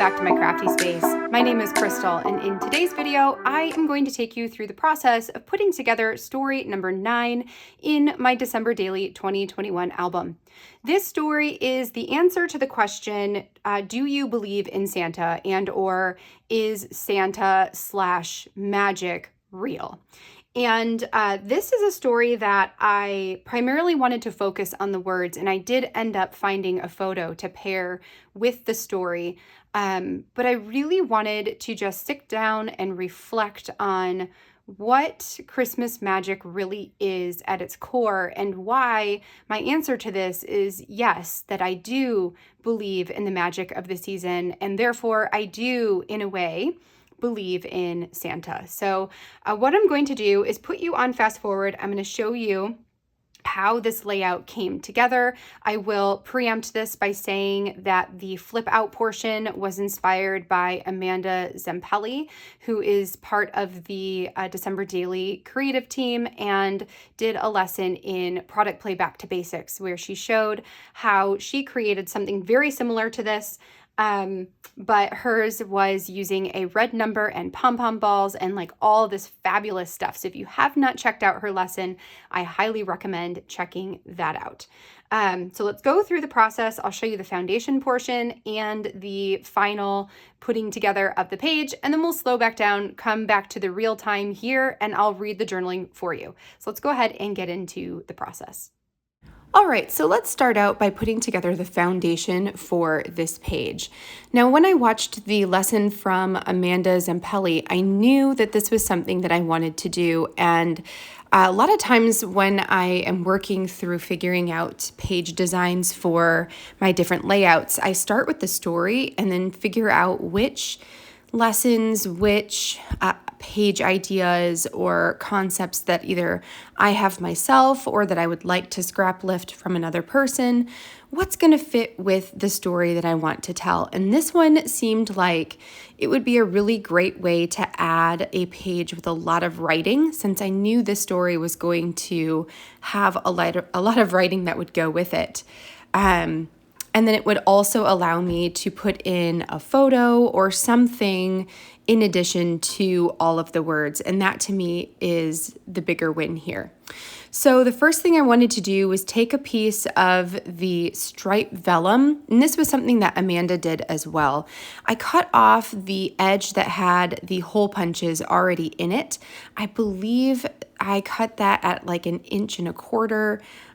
back to my crafty space. My name is Crystal, and in today's video, I am going to take you through the process of putting together story number 9 in my December Daily 2021 album. This story is the answer to the question, do you believe in Santa, and or is Santa/magic real? And this is a story that I primarily wanted to focus on the words, and I did end up finding a photo to pair with the story. But I really wanted to just sit down and reflect on what Christmas magic really is at its core, and why my answer to this is yes, that I do believe in the magic of the season, and therefore I do, in a way, believe in Santa. So what I'm going to do is put you on fast forward. I'm going to show you how this layout came together. I will preempt this by saying that the flip out portion was inspired by Amanda Zempelli, who is part of the December Daily creative team and did a lesson in product play back to basics, where she showed how she created something very similar to this. But hers was using a red number and pom-pom balls and like all this fabulous stuff. So if you have not checked out her lesson, I highly recommend checking that out. So let's go through the process. I'll show you the foundation portion and the final putting together of the page, and then we'll slow back down, come back to the real time here, and I'll read the journaling for you. So let's go ahead and get into the process. All right, so let's start out by putting together the foundation for this page. Now, when I watched the lesson from Amanda Zempelli, I knew that this was something that I wanted to do. And a lot of times when I am working through figuring out page designs for my different layouts, I start with the story and then figure out which lessons, which page ideas or concepts that either I have myself or that I would like to scrap lift from another person, what's going to fit with the story that I want to tell. And this one seemed like it would be a really great way to add a page with a lot of writing, since I knew this story was going to have a lot of writing that would go with it. And then it would also allow me to put in a photo or something in addition to all of the words. And that to me is the bigger win here. So the first thing I wanted to do was take a piece of the stripe vellum, and this was something that Amanda did as well. I cut off the edge that had the hole punches already in it. I believe I cut that at like 1.25 inches.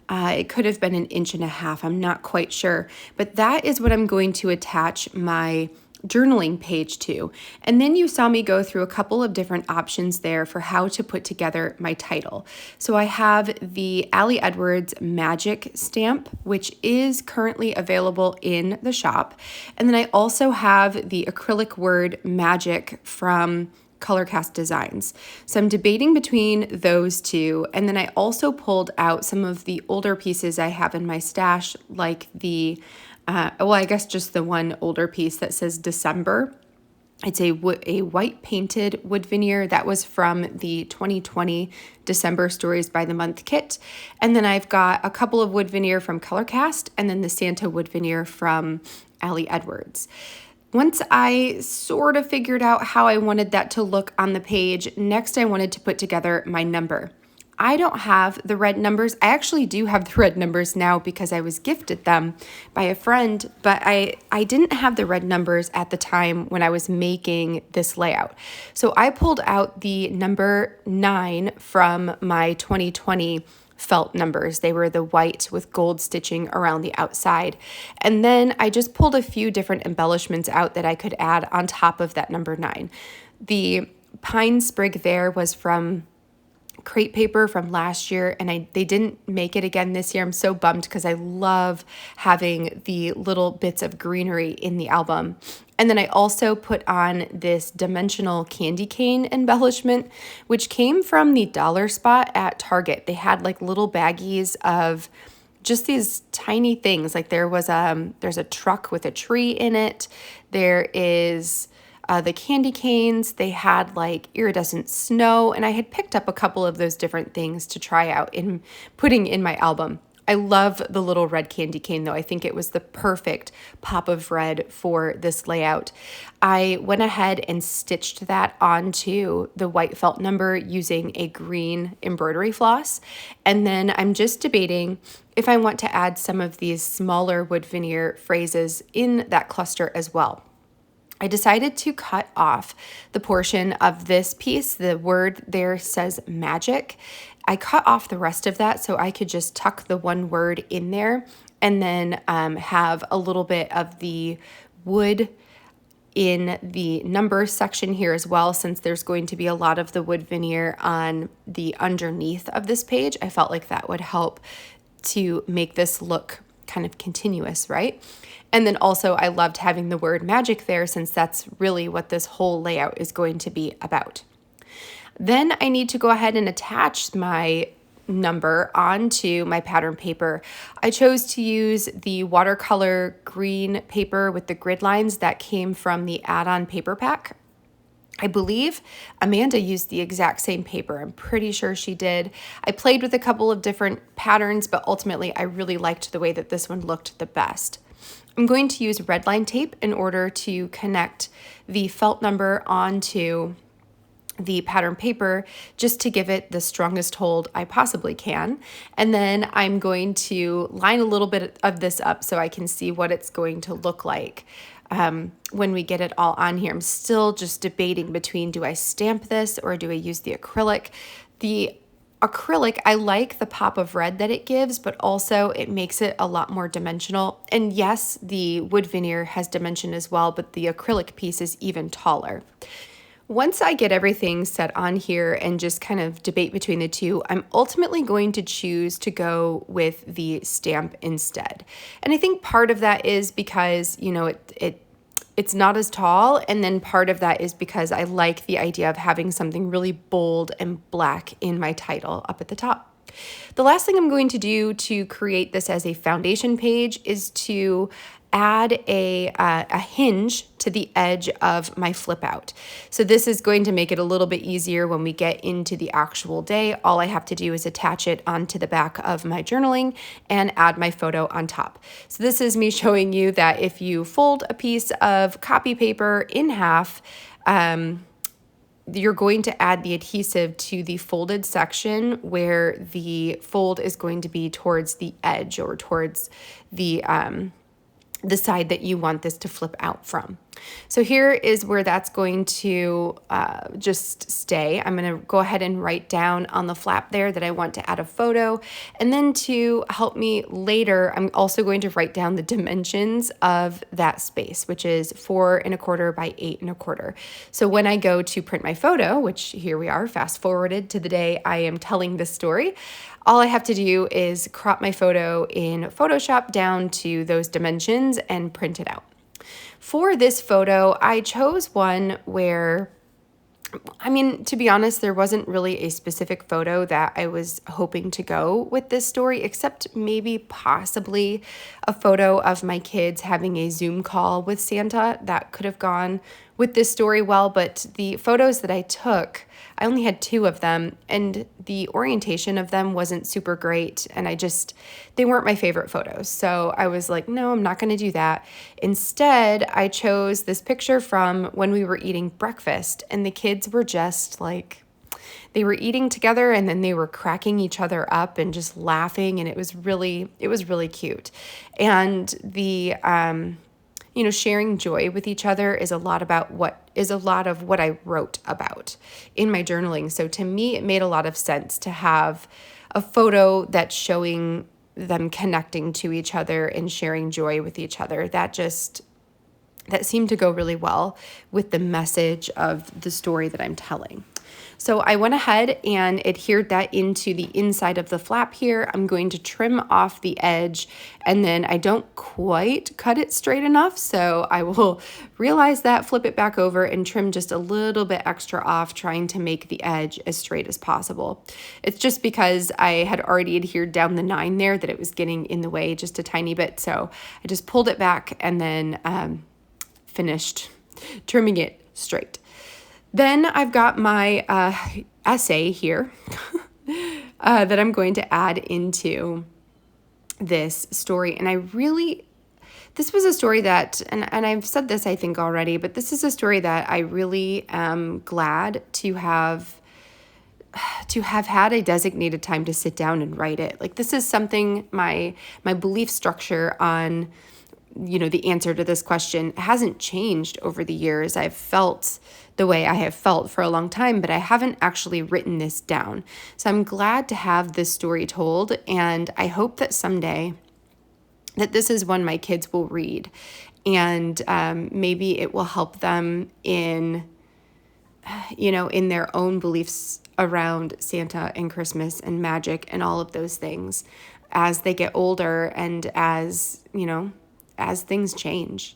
It could have been 1.5 inches. I'm not quite sure, but that is what I'm going to attach my journaling page to. And then you saw me go through a couple of different options there for how to put together my title. So I have the Ali Edwards Magic stamp, which is currently available in the shop. And then I also have the acrylic word magic from Colorcast Designs. So I'm debating between those two. And then I also pulled out some of the older pieces I have in my stash, like the I guess just the one older piece that says December. It's a white painted wood veneer that was from the 2020 December Stories by the Month kit. And then I've got a couple of wood veneer from Colorcast, and then the Santa wood veneer from Ali Edwards. Once I sort of figured out how I wanted that to look on the page, next I wanted to put together my number. I don't have the red numbers. I actually do have the red numbers now because I was gifted them by a friend, but I didn't have the red numbers at the time when I was making this layout. So I pulled out the number 9 from my 2020 felt numbers. They were the white with gold stitching around the outside. And then I just pulled a few different embellishments out that I could add on top of that number 9. The pine sprig there was from crepe paper from last year, and they didn't make it again this year. I'm so bummed because I love having the little bits of greenery in the album. And then I also put on this dimensional candy cane embellishment, which came from the dollar spot at Target. They had like little baggies of just these tiny things. Like there's a truck with a tree in it. There is the candy canes. They had like iridescent snow, and I had picked up a couple of those different things to try out in putting in my album. I love the little red candy cane though. I think it was the perfect pop of red for this layout. I went ahead and stitched that onto the white felt number using a green embroidery floss. And then I'm just debating if I want to add some of these smaller wood veneer phrases in that cluster as well. I decided to cut off the portion of this piece. The word there says magic. I cut off the rest of that so I could just tuck the one word in there and then have a little bit of the wood in the numbers section here as well, since there's going to be a lot of the wood veneer on the underneath of this page. I felt like that would help to make this look kind of continuous, right? And then also I loved having the word magic there, since that's really what this whole layout is going to be about. Then I need to go ahead and attach my number onto my pattern paper. I chose to use the watercolor green paper with the grid lines that came from the add-on paper pack. I believe Amanda used the exact same paper. I'm pretty sure she did. I played with a couple of different patterns, but ultimately I really liked the way that this one looked the best. I'm going to use red line tape in order to connect the felt number onto the pattern paper, just to give it the strongest hold I possibly can. And then I'm going to line a little bit of this up so I can see what it's going to look like when we get it all on here. I'm still just debating between, do I stamp this or do I use the acrylic? The acrylic, I like the pop of red that it gives, but also it makes it a lot more dimensional. And yes, the wood veneer has dimension as well, but the acrylic piece is even taller. Once I get everything set on here and just kind of debate between the two, I'm ultimately going to choose to go with the stamp instead. And I think part of that is because, you know, it's not as tall, and then part of that is because I like the idea of having something really bold and black in my title up at the top. The last thing I'm going to do to create this as a foundation page is to add a hinge to the edge of my flip out. So this is going to make it a little bit easier when we get into the actual day. All I have to do is attach it onto the back of my journaling and add my photo on top. So this is me showing you that if you fold a piece of copy paper in half, you're going to add the adhesive to the folded section where the fold is going to be towards the edge or towards the side that you want this to flip out from. So here is where that's going to just stay. I'm going to go ahead and write down on the flap there that I want to add a photo. And then to help me later, I'm also going to write down the dimensions of that space, which is 4 1/4 by 8 1/4. So when I go to print my photo, which here we are, fast forwarded to the day I am telling this story, all I have to do is crop my photo in Photoshop down to those dimensions and print it out. For this photo, I chose one where, I mean, to be honest, there wasn't really a specific photo that I was hoping to go with this story, except maybe possibly a photo of my kids having a Zoom call with Santa. That could have gone with this story well, but the photos that I took, I only had 2 of them, and the orientation of them wasn't super great, and they weren't my favorite photos. So I was like, no, I'm not going to do that. Instead, I chose this picture from when we were eating breakfast, and the kids were just like, they were eating together and then they were cracking each other up and just laughing, and it was really cute. And the sharing joy with each other is a lot of what I wrote about in my journaling. So to me, it made a lot of sense to have a photo that's showing them connecting to each other and sharing joy with each other. That seemed to go really well with the message of the story that I'm telling. So I went ahead and adhered that into the inside of the flap here. I'm going to trim off the edge, and then I don't quite cut it straight enough, so I will realize that, flip it back over, and trim just a little bit extra off, trying to make the edge as straight as possible. It's just because I had already adhered down the 9 there that it was getting in the way just a tiny bit, so I just pulled it back and then finished trimming it straight. Then I've got my essay here that I'm going to add into this story. And this was a story that, and I've said this, I think, already, but this is a story that I really am glad to have had a designated time to sit down and write it. Like, this is something, my belief structure on, the answer to this question hasn't changed over the years. I've felt the way I have felt for a long time, but I haven't actually written this down. So I'm glad to have this story told, and I hope that someday that this is one my kids will read, and maybe it will help them in their own beliefs around Santa and Christmas and magic and all of those things as they get older and as things change.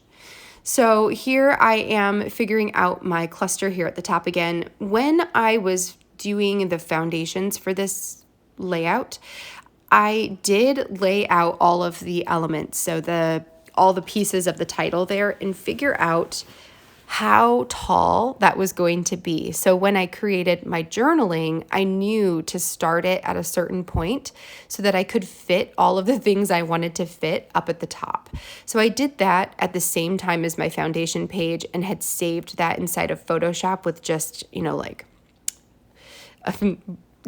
So here I am figuring out my cluster here at the top again. When I was doing the foundations for this layout, I did lay out all of the elements, so all the pieces of the title there, and figure out how tall that was going to be. So when I created my journaling, I knew to start it at a certain point so that I could fit all of the things I wanted to fit up at the top. So I did that at the same time as my foundation page and had saved that inside of Photoshop with just, like a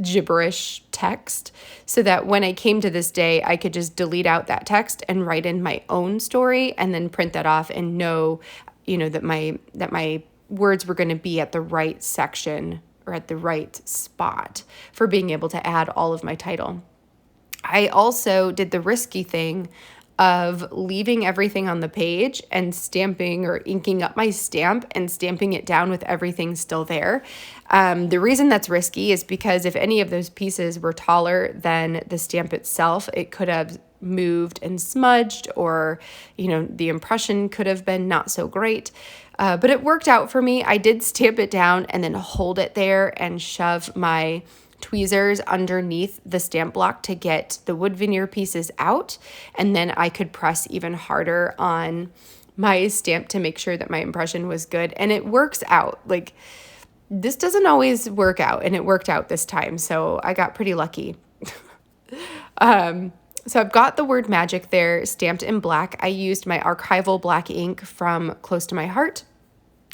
gibberish text, so that when I came to this day, I could just delete out that text and write in my own story and then print that off and know that my words were going to be at the right section or at the right spot for being able to add all of my title. I also did the risky thing of leaving everything on the page and stamping or inking up my stamp and stamping it down with everything still there. The reason that's risky is because if any of those pieces were taller than the stamp itself, it could have moved and smudged, or the impression could have been not so great, but it worked out for me. I did stamp it down and then hold it there and shove my tweezers underneath the stamp block to get the wood veneer pieces out, and then I could press even harder on my stamp to make sure that my impression was good. And it works out. Like, this doesn't always work out, and it worked out this time, so I got pretty lucky. So I've got the word magic there stamped in black. I used my archival black ink from Close to My Heart.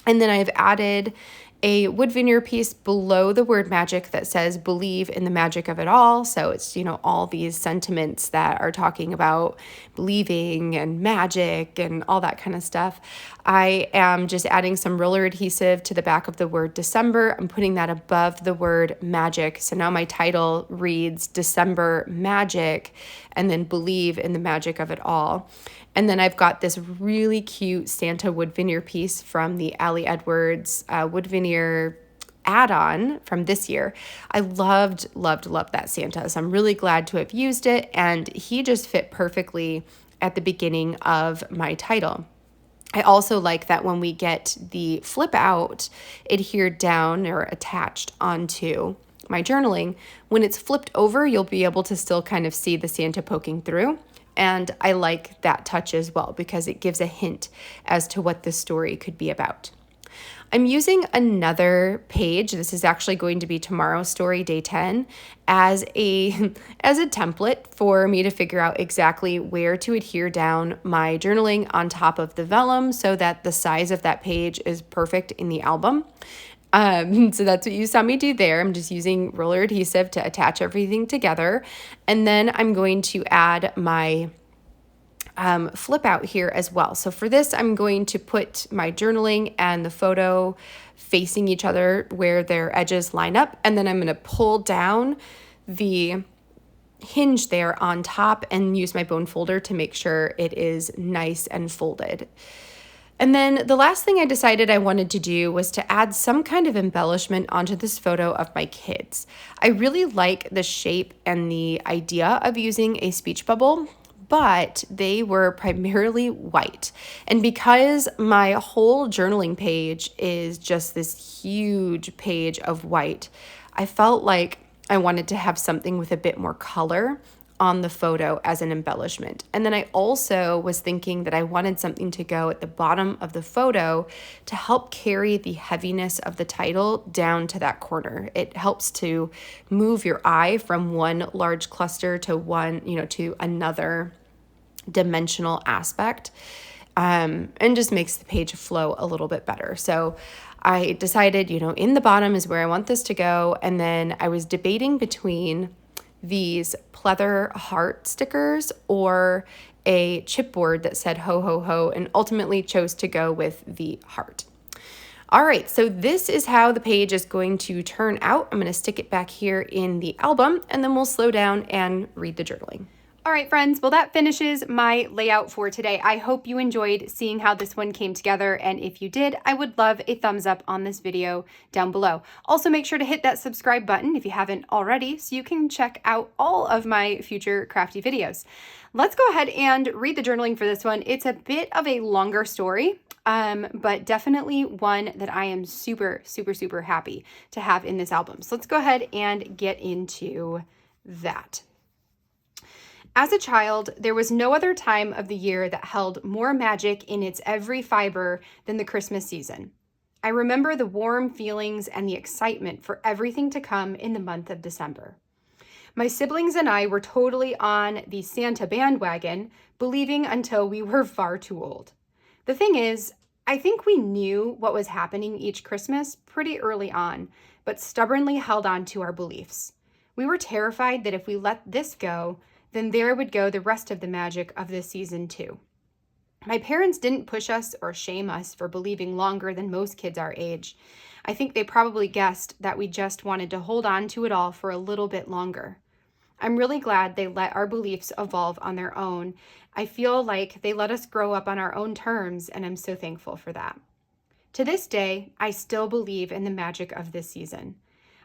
And then I've added a wood veneer piece below the word magic that says believe in the magic of it all. So it's, all these sentiments that are talking about believing and magic and all that kind of stuff. I am just adding some roller adhesive to the back of the word December. I'm putting that above the word magic. So now my title reads December Magic, and then believe in the magic of it all. And then I've got this really cute Santa wood veneer piece from the Ali Edwards wood veneer add-on from this year. I loved that Santa. So I'm really glad to have used it. And he just fit perfectly at the beginning of my title. I also like that when we get the flip out adhered down or attached onto my journaling, when it's flipped over, you'll be able to still kind of see the Santa poking through. And I like that touch as well because it gives a hint as to what this story could be about. I'm using another page. This is actually going to be tomorrow's story, day 10, as a template for me to figure out exactly where to adhere down my journaling on top of the vellum so that the size of that page is perfect in the album. So that's what you saw me do there. I'm just using roller adhesive to attach everything together. And then I'm going to add my flip out here as well. So for this, I'm going to put my journaling and the photo facing each other where their edges line up. And then I'm going to pull down the hinge there on top and use my bone folder to make sure it is nice and folded. And then the last thing I decided I wanted to do was to add some kind of embellishment onto this photo of my kids. I really like the shape and the idea of using a speech bubble, but they were primarily white. And because my whole journaling page is just this huge page of white, I felt like I wanted to have something with a bit more color on the photo as an embellishment. And then I also was thinking that I wanted something to go at the bottom of the photo to help carry the heaviness of the title down to that corner. It helps to move your eye from one large cluster to to another dimensional aspect, and just makes the page flow a little bit better. So I decided, in the bottom is where I want this to go. And then I was debating between these pleather heart stickers or a chipboard that said ho, ho, ho, and ultimately chose to go with the heart. All right, so this is how the page is going to turn out. I'm going to stick it back here in the album, and then we'll slow down and read the journaling. All right, friends, well, that finishes my layout for today. I hope you enjoyed seeing how this one came together, and if you did, I would love a thumbs up on this video down below. Also, make sure to hit that subscribe button if you haven't already, so you can check out all of my future crafty videos. Let's go ahead and read the journaling for this one. It's a bit of a longer story, but definitely one that I am super, super, super happy to have in this album. So let's go ahead and get into that. As a child, there was no other time of the year that held more magic in its every fiber than the Christmas season. I remember the warm feelings and the excitement for everything to come in the month of December. My siblings and I were totally on the Santa bandwagon, believing until we were far too old. The thing is, I think we knew what was happening each Christmas pretty early on, but stubbornly held on to our beliefs. We were terrified that if we let this go, then there would go the rest of the magic of this season too. My parents didn't push us or shame us for believing longer than most kids our age. I think they probably guessed that we just wanted to hold on to it all for a little bit longer. I'm really glad they let our beliefs evolve on their own. I feel like they let us grow up on our own terms, and I'm so thankful for that. To this day, I still believe in the magic of this season.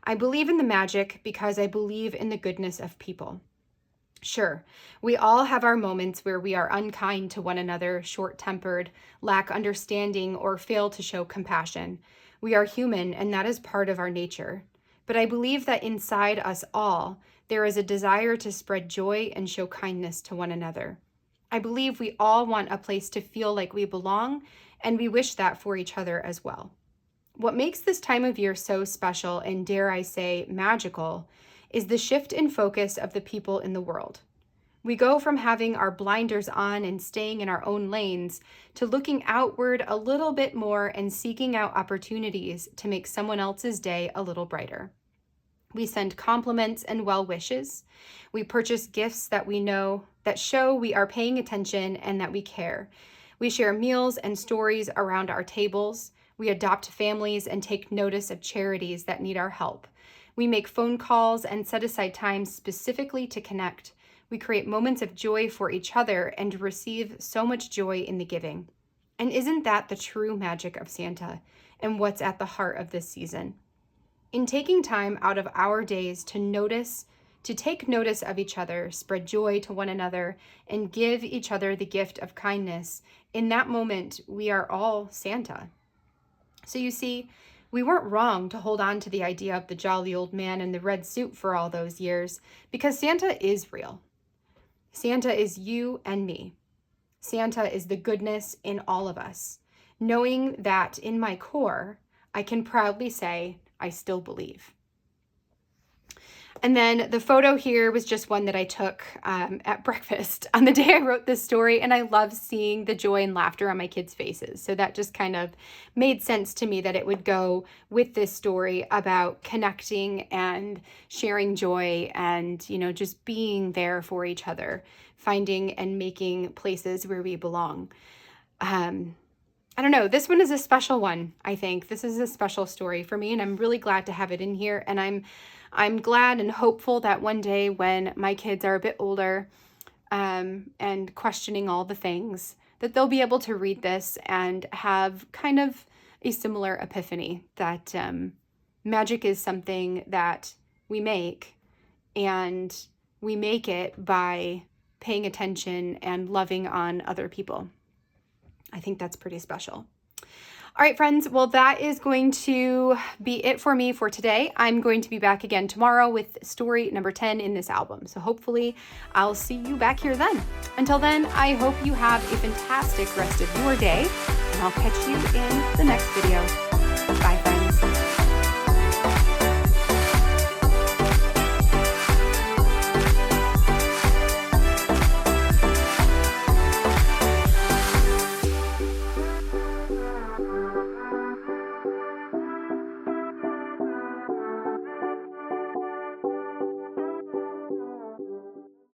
I believe in the magic because I believe in the goodness of people. Sure, we all have our moments where we are unkind to one another, short-tempered, lack understanding, or fail to show compassion. We are human, and that is part of our nature. But I believe that inside us all, there is a desire to spread joy and show kindness to one another. I believe we all want a place to feel like we belong, and we wish that for each other as well. What makes this time of year so special and, dare I say, magical is the shift in focus of the people in the world. We go from having our blinders on and staying in our own lanes to looking outward a little bit more and seeking out opportunities to make someone else's day a little brighter. We send compliments and well wishes. We purchase gifts that we know that show we are paying attention and that we care. We share meals and stories around our tables. We adopt families and take notice of charities that need our help. We make phone calls and set aside time specifically to connect. We create moments of joy for each other and receive so much joy in the giving. And isn't that the true magic of Santa and what's at the heart of this season? In taking time out of our days to take notice of each other, spread joy to one another, and give each other the gift of kindness, in that moment, we are all Santa. So you see, we weren't wrong to hold on to the idea of the jolly old man in the red suit for all those years, because Santa is real. Santa is you and me. Santa is the goodness in all of us. Knowing that in my core, I can proudly say, I still believe. And then the photo here was just one that I took at breakfast on the day I wrote this story, and I love seeing the joy and laughter on my kids' faces. So that just kind of made sense to me that it would go with this story about connecting and sharing joy and, just being there for each other, finding and making places where we belong. I don't know, this one is a special one, I think. This is a special story for me, and I'm really glad to have it in here. And I'm glad and hopeful that one day when my kids are a bit older and questioning all the things, that they'll be able to read this and have kind of a similar epiphany that magic is something that we make, and we make it by paying attention and loving on other people. I think that's pretty special. All right, friends. Well, that is going to be it for me for today. I'm going to be back again tomorrow with story number 10 in this album. So hopefully I'll see you back here then. Until then, I hope you have a fantastic rest of your day, and I'll catch you in the next video. Bye, friends.